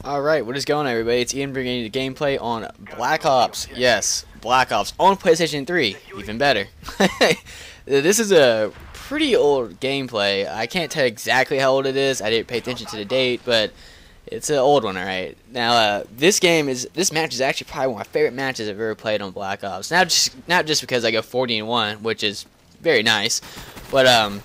Alright, what is going on, everybody? It's Ian bringing you the gameplay on Black Ops. Yes, Black Ops on PlayStation 3. Even better. This is a pretty old gameplay. I can't tell exactly how old it is. I didn't pay attention to the date, but it's an old one, alright. Now, this match is actually probably one of my favorite matches I've ever played on Black Ops. Not just because I go 40-1, which is very nice, but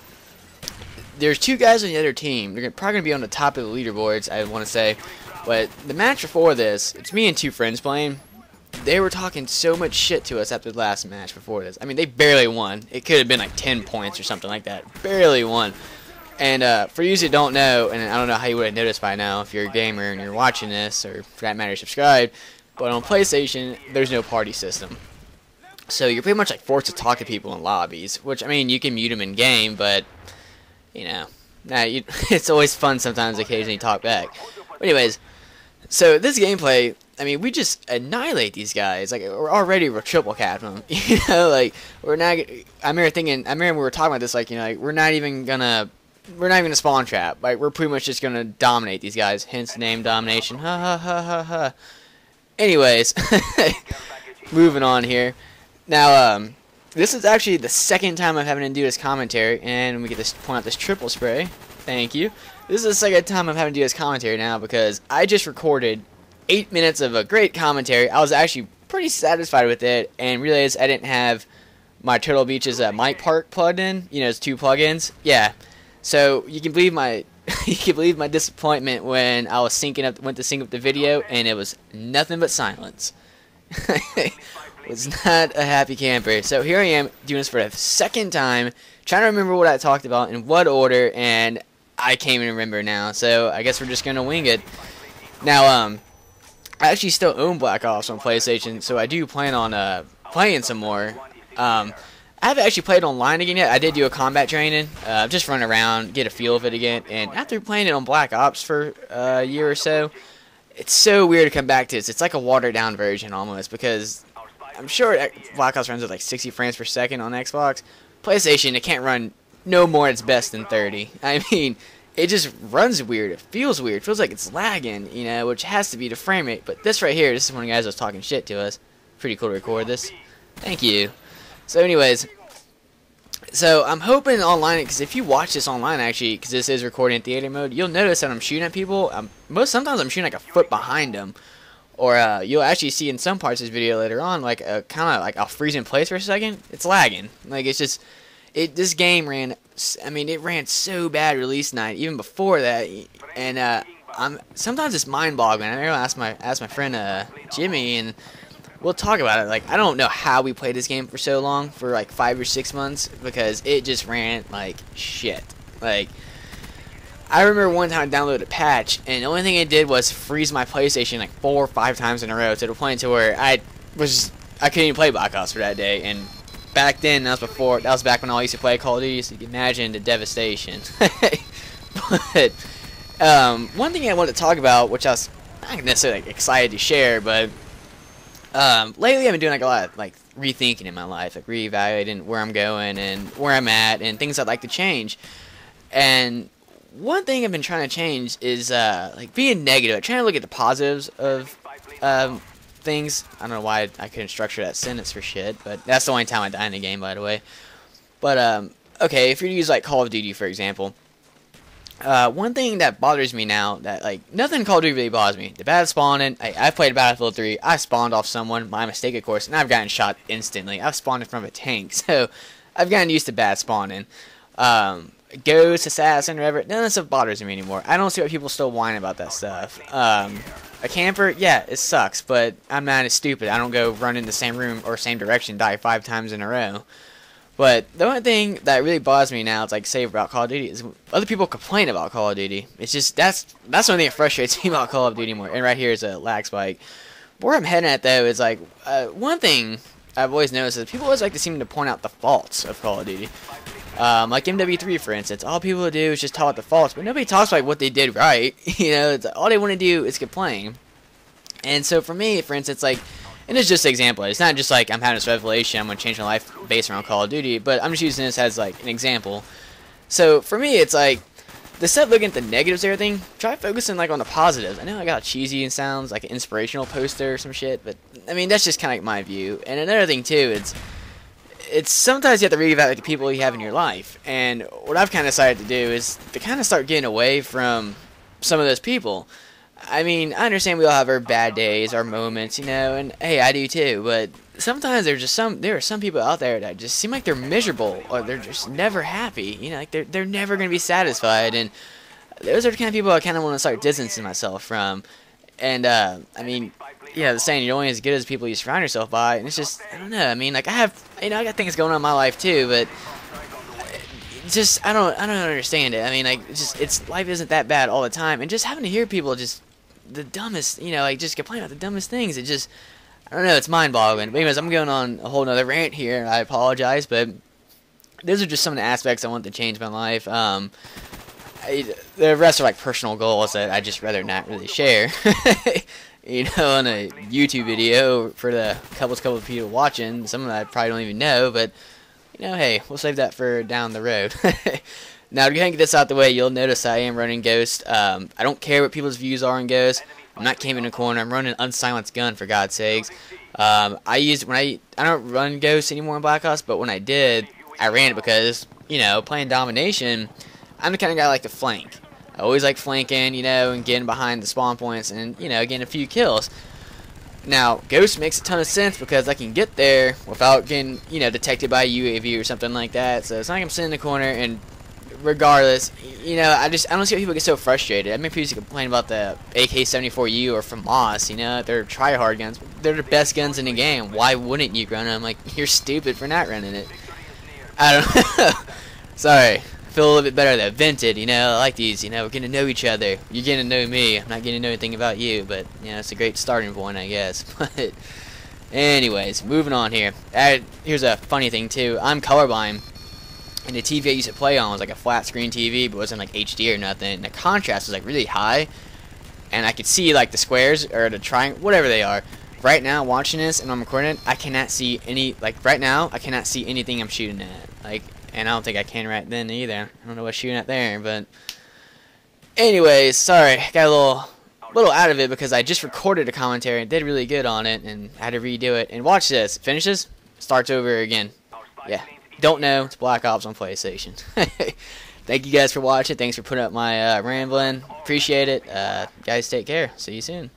there's two guys on the other team. They're probably going to be on the top of the leaderboards, I want to say. But the match before this, it's me and two friends playing. They were talking so much shit to us after the last match before this. I mean, they barely won. It could have been like 10 points or something like that. Barely won. And for you who don't know, and I don't know how you would have noticed by now if you're a gamer and you're watching this, or for that matter, subscribed, but on PlayStation, there's no party system. So you're pretty much like forced to talk to people in lobbies, which, I mean, you can mute them in game, but, you know, it's always fun sometimes occasionally talk back. But anyways, so this gameplay, I mean, we just annihilate these guys. Like, we're triple capping them. You know, like, we're not. I remember we were talking about this. Like, you know, like, we're not even gonna spawn trap. Like, we're pretty much just gonna dominate these guys. Hence, name domination. Ha ha ha ha ha. Anyways, moving on here. Now, this is actually the second time I'm having to do this commentary, and we get to point out this triple spray. Thank you. This is the second time I'm having to do this commentary now because I just recorded 8 minutes of a great commentary. I was actually pretty satisfied with it and realized I didn't have my Turtle Beach's mic part plugged in. You know, it's two plugins. Yeah. So you can believe my disappointment when I was went to sync up the video and it was nothing but silence. Was not a happy camper. So here I am doing this for the second time, trying to remember what I talked about in what order, and I can't even remember now. So I guess we're just gonna wing it. Now, I actually still own Black Ops on PlayStation, so I do plan on playing some more. I haven't actually played online again yet. I did do a combat training, just run around, get a feel of it again. And after playing it on Black Ops for a year or so, it's so weird to come back to this. It's like a watered down version almost, because I'm sure Black Ops runs at like 60 frames per second on Xbox. PlayStation, it can't run no more at its best than 30. I mean, it just runs weird. It feels weird. It feels like it's lagging, you know, which has to be the frame rate. But this right here, this is one of the guys that was talking shit to us. Pretty cool to record this. Thank you. So anyways, so I'm hoping online, because if you watch this online actually, because this is recording in theater mode, you'll notice that I'm shooting at people. Sometimes I'm shooting like a foot behind them. Or you'll actually see in some parts of this video later on, like kind of like I'll freeze in place for a second. It's lagging. Like it's just, this game ran. I mean, it ran so bad release night, even before that. And sometimes it's mind-boggling. I asked my friend Jimmy, and we'll talk about it. Like, I don't know how we played this game for so long, for like 5 or 6 months, because it just ran like shit. Like, I remember one time I downloaded a patch, and the only thing it did was freeze my PlayStation like 4 or 5 times in a row to the point to where I couldn't even play Black Ops for that day. And back then, that was back when I used to play Call of Duty, so you can imagine the devastation. But one thing I wanted to talk about, which I was not necessarily like, excited to share, but lately I've been doing like a lot of like rethinking in my life, like reevaluating where I'm going and where I'm at and things I'd like to change. And one thing I've been trying to change is like being negative, trying to look at the positives of things. I don't know why I couldn't structure that sentence for shit, but that's the only time I die in a game, by the way. But okay, if you use like Call of Duty for example, one thing that bothers me now, that like nothing in Call of Duty really bothers me. The bad spawning. I've played Battlefield 3. I spawned off someone, my mistake of course, and I've gotten shot instantly. I've spawned in front of a tank, so I've gotten used to bad spawning. Ghost, assassin, whatever, none of that stuff bothers me anymore. I don't see why people still whine about that stuff. A camper, yeah, it sucks, but I'm not as stupid. I don't go run in the same room or same direction, die 5 times in a row. But the only thing that really bothers me now, it's like say about Call of Duty, is other people complain about Call of Duty. It's just, that's the only thing that frustrates me about Call of Duty more. And right here is a lag spike. Where I'm heading at though is like, one thing I've always noticed is people always like to seem to point out the faults of Call of Duty. Like MW3 for instance, all people do is just talk about the faults, but nobody talks about what they did right. You know, it's all they want to do is complain. And so for me, for instance, like, and it's just an example. It's not just like I'm having this revelation, I'm going to change my life based around Call of Duty, but I'm just using this as like an example. So for me, it's like, instead of looking at the negatives of everything, try focusing like on the positives. I know I got cheesy and sounds like an inspirational poster or some shit, but I mean that's just kind of like my view. And another thing too, it's sometimes you have to read about like, the people you have in your life. And what I've kind of decided to do is to kind of start getting away from some of those people. I mean, I understand we all have our bad days, our moments, you know, and hey, I do too. But sometimes there are some people out there that just seem like they're miserable or they're just never happy. You know, like they're never gonna be satisfied, and those are the kind of people I kind of want to start distancing myself from. And I mean, yeah, the saying you're only as good as people you surround yourself by, and it's just I don't know. I mean, like I got things going on in my life too, but just I don't understand it. I mean, like it's life isn't that bad all the time, and just having to hear people just the dumbest, you know, like just complain about the dumbest things. It just, I don't know, it's mind-boggling. But anyways, I'm going on a whole nother rant here. I apologize, but those are just some of the aspects I want to change in my life. The rest are like personal goals that I just rather not really share. You know, on a YouTube video for the couple of people watching. Some of them I probably don't even know, but you know, hey, we'll save that for down the road. Now, to go ahead and get this out the way, you'll notice I am running Ghost. I don't care what people's views are on Ghost. I'm not camping in a corner. I'm running an unsilenced gun, for God's sakes. I don't run Ghost anymore in Black Ops, but when I did, I ran it because, you know, playing Domination, I'm the kind of guy I like to flank. I always like flanking, you know, and getting behind the spawn points and, you know, getting a few kills. Now, Ghost makes a ton of sense because I can get there without getting, you know, detected by a UAV or something like that. So it's not like I'm sitting in the corner and regardless, you know, I don't see why people get so frustrated. I mean, people used to complain about the AK-74U or FAMAS, you know, they're try-hard guns. They're the best guns in the game. Why wouldn't you run them? I'm like, you're stupid for not running it. I don't know. Sorry. I feel a little bit better that vented, you know, I like these, you know, we're getting to know each other. You're getting to know me. I'm not getting to know anything about you, but, you know, it's a great starting point, I guess. But, anyways, moving on here. Here's a funny thing, too. I'm colorblind. And the TV I used to play on was like a flat screen TV, but it wasn't like HD or nothing. And the contrast was like really high, and I could see like the squares or the triangle, whatever they are. Right now, watching this and I'm recording it, I cannot see any. Like right now, I cannot see anything I'm shooting at. Like, and I don't think I can right then either. I don't know what's shooting at there, but anyways, sorry, got a little out of it because I just recorded a commentary and did really good on it, and had to redo it. And watch this, finishes, starts over again. Yeah. Don't know, it's Black Ops on PlayStation. Thank you guys for watching. Thanks for putting up my rambling. Appreciate it. Guys, take care. See you soon.